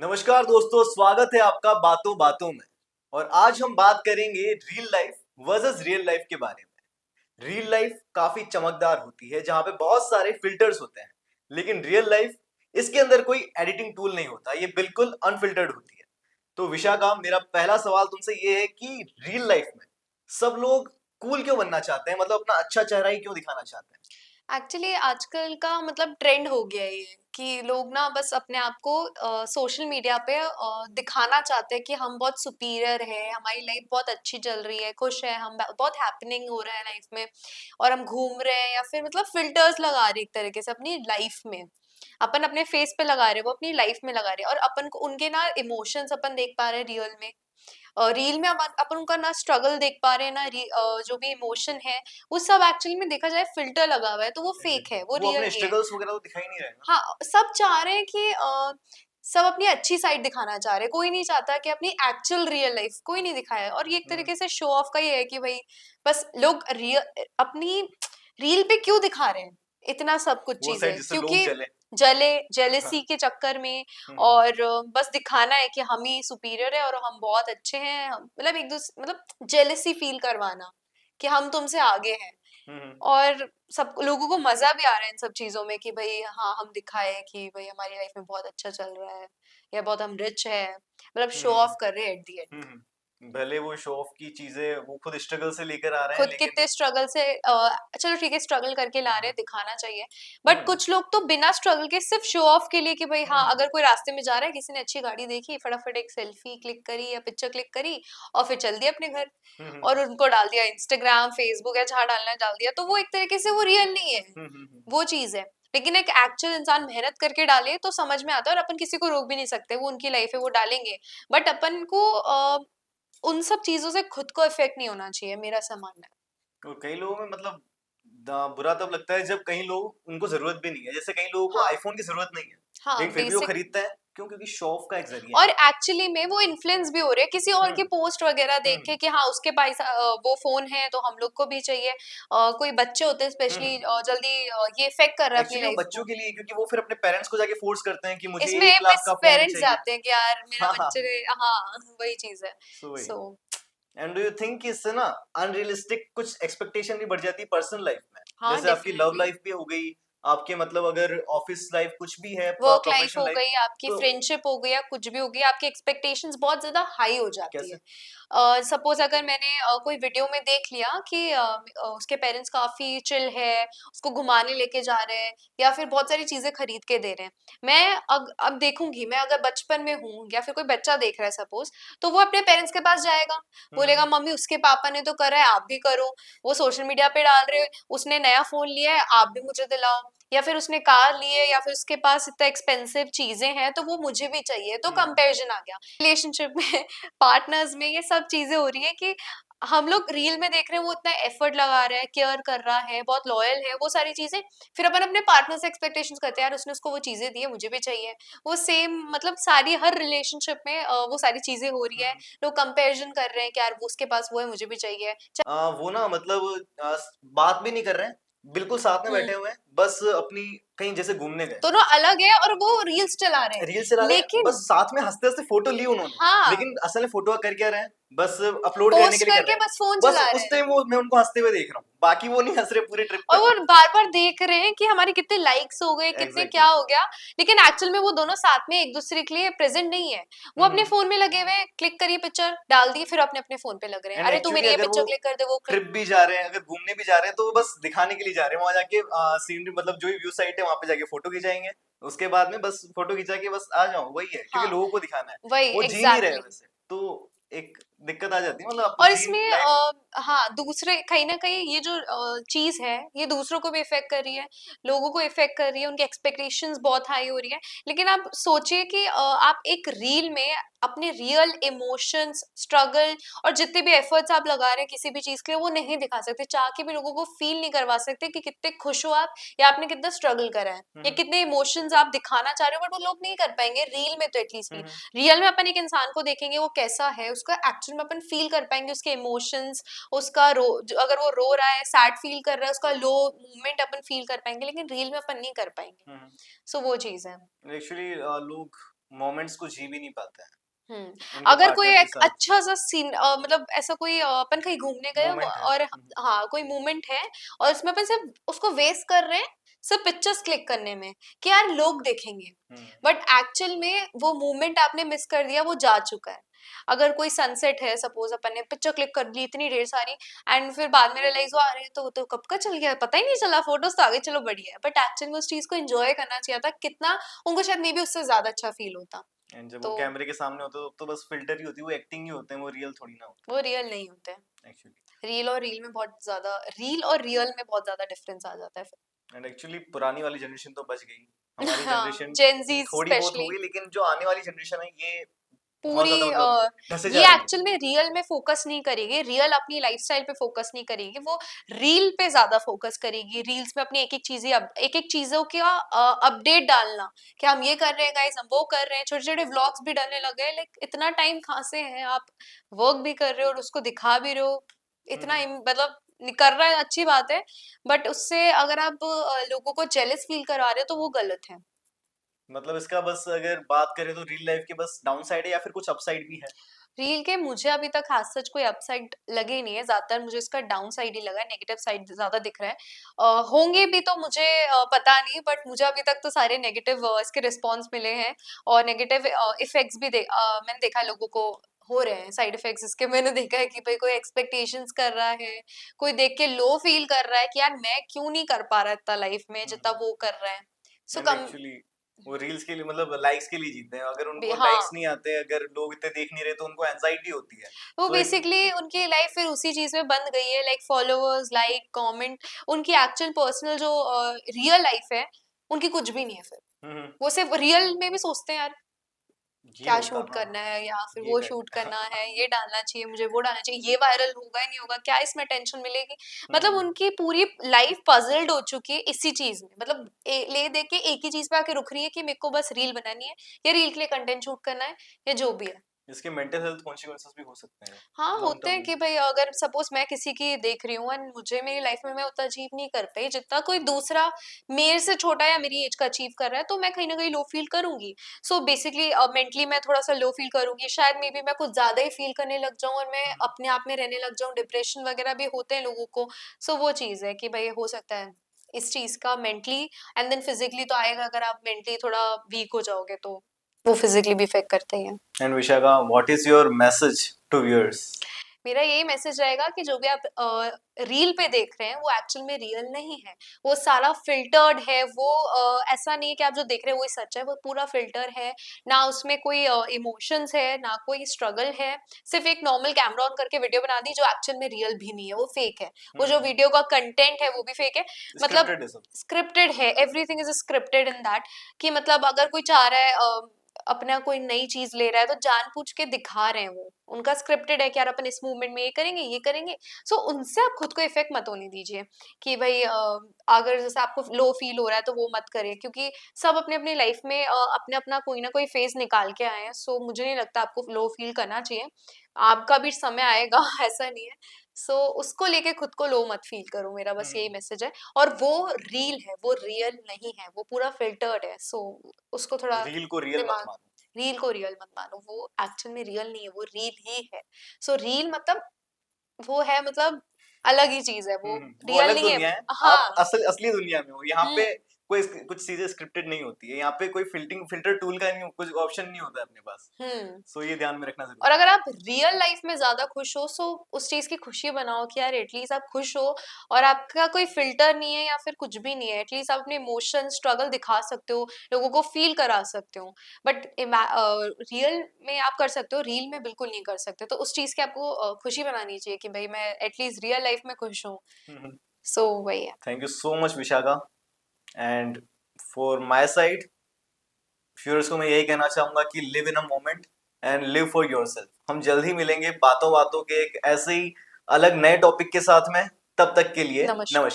नमस्कार दोस्तों, स्वागत है आपका बातों बातों में। और आज हम बात करेंगे real life versus real life के बारे में। रियल लाइफ काफी चमकदार होती है जहां पे बहुत सारे फिल्टर्स होते हैं, लेकिन रियल लाइफ इसके अंदर कोई एडिटिंग टूल नहीं होता, ये बिल्कुल अनफिल्टर्ड होती है। तो विशाखा, मेरा पहला सवाल तुमसे ये है कि रियल लाइफ में सब लोग कूल क्यों बनना चाहते हैं, मतलब अपना अच्छा चेहरा ही क्यों दिखाना चाहते हैं? एक्चुअली आजकल का मतलब ट्रेंड हो गया है ये कि लोग ना बस अपने आप को सोशल मीडिया पे दिखाना चाहते हैं कि हम बहुत सुपीरियर है, हमारी लाइफ बहुत अच्छी चल रही है, खुश है, हम बहुत हैपनिंग हो रहा है लाइफ में और हम घूम रहे हैं या फिर मतलब फिल्टर्स लगा रहे हैं एक तरीके से अपनी लाइफ में। अपन अपने फेस पे लगा रहे हैं, वो अपनी लाइफ में लगा रहे हैं और अपन को उनके ना इमोशंस अपन देख पा रहे हैं रियल में। रील में अपन उनका ना स्ट्रगल देख पा रहे हैं ना जो भी इमोशन है वो सब एक्चुअली में देखा जाए फिल्टर लगा हुआ है, तो वो फेक है, एग्जैक्टली, वो वो रियल अपने नहीं है। स्ट्रगल्स वगैरह तो दिखाई नहीं रहे ना। हाँ, सब चाह रहे हैं कि सब अपनी अच्छी साइड दिखाना चाह रहे हैं, कोई नहीं चाहता कि अपनी एक्चुअल रियल लाइफ कोई नहीं दिखाए। और ये एक हम्म, तरीके से शो ऑफ का ये है कि भाई बस लोग रियल अपनी रील पे क्यों दिखा रहे हैं इतना सब कुछ वो साइड चीजें, जिससे लोग क्योंकि जले। जेलेसी के चक्कर में हम्म, और बस दिखाना है कि हम ही सुपीरियर है और हम बहुत अच्छे हैं, मतलब एक दूसरे मतलब जेलेसी फील करवाना कि हम तुमसे आगे हैं। हम्म, और सब लोगों को मजा भी आ रहा है इन सब चीजों में कि भाई हाँ हम दिखाए कि भाई हमारी लाइफ में बहुत अच्छा चल रहा है या बहुत हम रिच है, मतलब शो हम्म, ऑफ कर रहे हैं एट दी एंड। भले वो शो ऑफ की चीजें वो खुद स्ट्रगल से लेकर आ रहे हैं, खुद लेकिन कितने स्ट्रगल से चलो ठीक है स्ट्रगल करके ला रहे हैं, दिखाना चाहिए। बट हम्म, कुछ लोग तो बिना स्ट्रगल के सिर्फ शो ऑफ के लिए कि भाई हाँ हम्म, अगर कोई रास्ते में जा रहा है, किसी ने अच्छी गाड़ी देखी, फटाफट एक सेल्फी क्लिक करी या पिक्चर क्लिक करी और फिर चल दिया अपने घर हम्म, और उनको डाल दिया इंस्टाग्राम फेसबुक या जहाँ डालना है डाल दिया, तो वो एक तरीके से वो रियल नहीं है, वो चीज है। लेकिन एक एक्चुअल इंसान मेहनत करके डाले तो समझ में आता है और अपन किसी को रोक भी नहीं सकते, वो उनकी लाइफ है वो डालेंगे। बट अपन को उन सब चीजों से खुद को इफेक्ट नहीं होना चाहिए, मेरा ऐसा मानना है। और कई लोगों में मतलब बुरा तब लगता है जब कई लोग उनको जरूरत भी नहीं है, जैसे कई लोगों को हाँ आईफोन की जरूरत नहीं है हाँ लेकिन फिर भी वो बेसिक। खरीदता है। क्यों? क्योंकि शो ऑफ का एक जरिया और है। एक्चुअली में वो इन्फ्लुएंस भी हो रहे हैं किसी और के हम्म, पोस्ट वगैरह देख हम्म, के कि हाँ उसके पास वो फोन है तो हम लोग को भी चाहिए। कोई बच्चे होते हैं स्पेशली हम्म। जल्दी ये इफेक्ट कर रहा है अपनी एक्चुअली वो लाइफ बच्चों को। के लिए, क्योंकि वो फिर अपने पेरेंट्स को जाके फोर्स करते हैं कि मुझे इसमें 1 लाख बस का फोन पेरेंट्स चाहिए। जाते हैं कि यार मेरा हाँ, हाँ। बच्चे हाँ वही चीज है। सो वही। So and do you think कि इससे ना अनरियलिस्टिक कुछ एक्सपेक्टेशन भी बढ़ जाती है पर्सनल लाइफ में? हाँ जैसे आपकी लव डेफिनेटली। लाइफ भी हो गई, आपके मतलब अगर ऑफिस लाइफ कुछ भी है, वर्क लाइफ प्रोफेशनल हो लाइफ, गई, आपकी तो फ्रेंडशिप हो गई या कुछ भी हो गई, आपकी एक्सपेक्टेशंस बहुत ज्यादा हाई हो जाती कैसे? है। सपोज अगर मैंने कोई वीडियो में देख लिया कि उसके पेरेंट्स काफी चिल है, उसको घुमाने लेके जा रहे हैं या फिर बहुत सारी चीजें खरीद के दे रहे हैं। मैं अब देखूंगी, मैं अगर बचपन में हूँ या फिर कोई बच्चा देख रहा है सपोज, तो वो अपने पेरेंट्स के पास जाएगा, हम्म, बोलेगा मम्मी उसके पापा ने तो करा है आप भी करो, वो सोशल मीडिया पे डाल रहे हो, उसने नया फोन लिया है आप भी मुझे दिलाओ, या फिर उसने कार ली है या फिर उसके पास इतना एक्सपेंसिव चीजें हैं तो वो मुझे भी चाहिए, तो हम्म, कंपैरिजन आ गया रिलेशनशिप में। पार्टनर्स में ये सब चीजें हो रही है कि हम लोग रील में देख रहे हैं वो इतना एफर्ट लगा रहा है, केयर कर रहा है, बहुत लॉयल है, वो सारी चीजें फिर अपन अपने पार्टनर से एक्सपेक्टेशंस करते हैं यार उसने उसको वो चीजें दी है मुझे भी चाहिए। वो सेम मतलब सारी हर रिलेशनशिप में वो सारी चीजें हो रही है। हम्म। लोग कंपैरिजन कर रहे हैं कि यार वो उसके पास वो है मुझे भी चाहिए। वो ना मतलब बात भी नहीं कर रहे हैं, बिल्कुल साथ में बैठे हम्म। हुए हैं, बस अपनी कहीं जैसे घूमने गए, दोनों अलग है और वो रील्स चला रहे हैं, रील चला रहे हैं, बस लेकिन साथ में हंसते हंसते फोटो ली उन्होंने, हाँ लेकिन असल में फोटो कर क्या रहे हैं? बस अपलोड करने के पोस्ट लिए कर रहे करके हैं। बस फोन बस चला रहे उस हैं टाइम वो मैं उनको हंसते हुए देख रहा हूँ, बाकी वो नहीं हंस रहे पूरी ट्रिप और पर। वो बार बार देख रहे हैं कि हमारे कितने लाइक्स हो गए, कितने क्या एग्जैक्टली। हो गया। लेकिन एक्चुअल में वो दोनों साथ में एक दूसरे के लिए प्रेजेंट नहीं है, वो अपने फोन में लगे हुए हैं, क्लिक करिए पिक्चर डाल दी, फिर अपने अपने फोन पे लग रहे हैं, एंड अरे तू एक्चुअली मेरी ये अगर पिक्चर वो क्लिक कर दे वो ट्रिप भी जा रहे हैं, अगर घूमने भी जा रहे हैं, तो वो बस दिखाने के लिए जा रहे हैं, वहां जाके सीनरी मतलब जो भी व्यू साइट है वहां पे जाके फोटो खिंचाएंगे, उसके बाद में बस फोटो खिंचा के बस आ जाओ, वही है, क्योंकि हाँ लोगों को दिखाना है। वही वो जी नहीं रहे एग्जैक्टली। वैसे, तो एक दिक्कत आ जाती है, मतलब आप और जी इसमें लाइफ। हाँ दूसरे कहीं ना कहीं ये जो चीज है ये दूसरों को भी इफेक्ट कर रही है, लोगों को इफेक्ट कर रही है, उनकी एक्सपेक्टेशंस बहुत हाई हो रही है। लेकिन आप सोचिए कि आप एक रील में अपने रियल इमोशंस स्ट्रगल और जितने भी एफर्ट्स आप लगा रहे हैं किसी भी चीज के लिए वो नहीं दिखा सकते, चाह के भी लोगों को फील नहीं करवा सकते कि कितने खुश हो आप या आपने कितना स्ट्रगल करा है या कितने इमोशंस आप दिखाना चाह रहे हो, बट वो लोग नहीं कर पाएंगे रील में, तो एटलीस्ट नहीं। रियल में अपन एक इंसान को देखेंगे वो कैसा है उसका एक्चुअल में अपन फील कर पाएंगे, उसके इमोशंस, उसका अगर वो रो रहा है सैड फील कर रहा है उसका लो मूवमेंट अपन फील कर पाएंगे, लेकिन रील में अपन नहीं कर पाएंगे। सो वो चीज है। एक्चुअली लोग मोमेंट्स को जी भी नहीं पाते हैं हम्म। उनके अगर कोई पार्टनर के एक साथ। अच्छा सा सीन मतलब ऐसा कोई अपन कहीं घूमने गए मोमेंट है। और हाँ कोई मोमेंट है और उसमें अपन सिर्फ उसको वेस्ट कर रहे हैं सिर्फ पिक्चर्स क्लिक करने में कि यार लोग देखेंगे, हम्म। बट एक्चुअल में वो मोमेंट आपने मिस कर दिया, वो जा चुका है। अगर कोई सनसेट है, सपोज अपन ने पिक्चर क्लिक कर ली इतनी ढेर सारी, एंड फिर बाद में रियलाइज हुआ अरे तो कब का चल गया, पता ही नहीं चला, फोटोज तो आगे चलो बढ़िया है, बट एक्चुअल में उस चीज को एंजॉय करना चाहिए था, कितना उनको शायद मे भी उससे ज्यादा अच्छा फील होता। एंड जब वो तो कैमरे के सामने होते तो बस फिल्टर ही होती है, वो एक्टिंग ही होते हैं, वो रियल थोड़ी ना होते वो रियल नहीं होते हैं। हैं एक्चुअली। रील और रियल में बहुत ज्यादा डिफरेंस आ जाता है एंड एक्चुअली पुरानी वाली जनरेशन तो बच गई, फिर। हमारी हाँ, जनरेशन जेन जी थोड़ी बहुत स्पेशली होगी, लेकिन जो आने वाली जनरेशन है ये बहुत पूरी ज्यादा मतलब ढसे ये जा रही है। एक्चुअल में रियल में फोकस नहीं करेगी, रियल अपनी लाइफस्टाइल पे फोकस नहीं करेगी, वो रील पे ज्यादा फोकस करेगी। रील्स में अपनी एक एक चीजें एक एक चीजों का अपडेट डालना कि हम ये कर रहे हैं गाइस, हम वो कर रहे हैं, छोटे छोटे व्लॉग्स भी डालने लगे हैं। लाइक इतना टाइम कहाँ से है, आप वर्क भी कर रहे हो और उसको दिखा भी रहे हो, इतना हम्म। मतलब कर रहा है अच्छी बात है, बट उससे अगर आप लोगों को जेलस फील करवा रहे हो तो वो गलत है। मतलब इसका बस अगर बात करें तो रियल लाइफ के बस डाउन साइड है या फिर कुछ अपसाइड भी है? रील के मुझे अभी तक आज सच कोई अपसाइड लगे ही नहीं है, ज्यादातर मुझे इसका डाउन साइड ही लगा है, नेगेटिव साइड ज्यादा दिख रहा है। होंगे भी तो मुझे पता नहीं, बट मुझे अभी तक तो सारे नेगेटिव इसके रिस्पॉन्स मिले हैं, और नेगेटिव इफेक्ट्स भी मैंने देखा है लोगों को हो रहे हैं, साइड इफेक्ट्स इसके मैंने देखा है कि भाई कोई एक्सपेक्टेशंस कर रहा है, कोई देख के लो फील कर रहा है कि यार मैं क्यों नहीं कर पा रहा इतना लाइफ में जितना वो कर रहा है। सो एंड कम एक्चुअली वो रील्स के लिए मतलब लाइक्स के लिए जीते हैं, अगर उनको हाँ, लाइक्स नहीं आते, अगर लोग इतने देख नहीं रहे तो उनको एंजाइटी होती है। वो सो एक बेसिकली उनकी लाइफ फिर उसी चीज में बंद गई है, लाइक फॉलोअर्स, लाइक कमेंट, उनकी एक्चुअल पर्सनल जो रियल लाइफ है उनकी कुछ भी नहीं है फिर। हम्म। वो सिर्फ रियल में भी सोचते हैं यार ये क्या होता, शूट हाँ करना हाँ, है या फिर ये वो शूट कर करना है, ये डालना चाहिए मुझे, वो डालना चाहिए, ये वायरल होगा ही नहीं होगा, क्या इसमें टेंशन मिलेगी। मतलब हम्म। उनकी पूरी लाइफ पजल्ड हो चुकी है इसी चीज में, मतलब ले दे के एक ही चीज पे आके रुक रही है कि मेरे को बस रील बनानी है या रील के लिए कंटेंट शूट करना है या जो भी है। इसके मेंटल हेल्थ कॉन्सिक्वेंसेस भी हो सकते हैं हाँ, लॉन्ग होते टर्म हैं में। कि भाई अगर सपोज मैं किसी की देख रही हूँ एंड मुझे मेरी लाइफ में मैं उतना अचीव नहीं कर पाई जितना कोई दूसरा मेरे से छोटा या मेरी एज का अचीव कर रहा है, तो मैं कहीं ना कहीं लो फील करूंगी। सो बेसिकली मेंटली मैं थोड़ा सा लो फील करूंगी, शायद मे बी मैं कुछ ज्यादा ही फील करने लग जाऊं और मैं हम्म। अपने आप में रहने लग जाऊं, डिप्रेशन वगैरह भी होते हैं लोगों को। सो वो चीज है कि भाई हो सकता है इस चीज का मेंटली, एंड देन फिजिकली तो आएगा, अगर आप मेंटली थोड़ा वीक हो जाओगे तो वो फिजिकली भी इफेक्ट करते ही हैं। And Vishakha, what is your message to viewers? मेरा यही मैसेज रहेगा कि जो भी आप रील पे देख रहे हैं वो एक्चुअल में रियल नहीं है, वो सारा फिल्टर्ड है, वो ऐसा नहीं है कि आप जो देख रहे हैं वही सच है, वो पूरा फिल्टर है, ना उसमें कोई इमोशंस है ना कोई स्ट्रगल है, सिर्फ एक नॉर्मल कैमरा ऑन करके वीडियो बना दी जो एक्चुअल में रियल भी नहीं है, वो फेक है। वो जो वीडियो का कंटेंट है वो भी फेक है, मतलब स्क्रिप्टेड है सब। स्क्रिप्टेड है, everything is scripted in that. कि मतलब अगर कोई चाह रहा है अपना कोई नई चीज ले रहा है तो जानबूझ के दिखा रहे हैं, वो उनका स्क्रिप्टेड है कि यार अपन इस मूवमेंट में ये करेंगे ये करेंगे। सो उनसे आप खुद को इफेक्ट मत होने दीजिए कि भाई अगर जैसे आपको लो फील हो रहा है तो वो मत करिए, क्योंकि सब अपने अपनी लाइफ में अपने अपना कोई ना कोई फेज निकाल के आए हैं। सो मुझे नहीं लगता आपको लो फील करना चाहिए, आपका भी समय आएगा ऐसा नहीं है। सो उसको लेके खुद को लो मत फील करो, मेरा बस यही मैसेज है। और वो रील है, वो रियल नहीं है, वो पूरा फिल्टर्ड है। सो उसको थोड़ा रील को रियल मत दिमाग, मानो। रील को रियल मत मानो, वो एक्चुअल में रियल नहीं है, वो रील ही है। सो रील मतलब वो है, मतलब अलग ही चीज है, वो वो रियल अलग नहीं है। दुनिया है, आप हाँ। असली दुनिया में हो। यहाँ हम्म। पे कोई कुछ चीजें स्क्रिप्टेड नहीं होती है, यहाँ पे कोई फिल्टर टूल का नहीं, कुछ ऑप्शन नहीं होता है अपने पास। हम्म। सो ये ध्यान में रखना और जरूरी अगर आप रियल लाइफ में ज्यादा खुश हो, सो उस चीज की खुशी बनाओ कि यार एटलीस्ट आप खुश हो और आपका कोई फिल्टर नहीं है या फिर कुछ भी नहीं है, एटलीस्ट आप अपने इमोशन स्ट्रगल दिखा सकते हो, लोगों को फील करा सकते हो। बट रियल में आप कर सकते हो, रील में बिल्कुल नहीं कर सकते, तो उस चीज की आपको खुशी बनानी चाहिए कि भाई मैं एटलीस्ट रियल लाइफ में खुश हूँ। है। सो वही है। Thank you so much Vishakha. And for my side viewers को मैं यही कहना चाहूंगा कि live in a moment and live for yourself. हम जल्द ही मिलेंगे बातों बातों के एक ऐसे ही अलग नए टॉपिक के साथ में। तब तक के लिए नमस्कार। नमस्कार।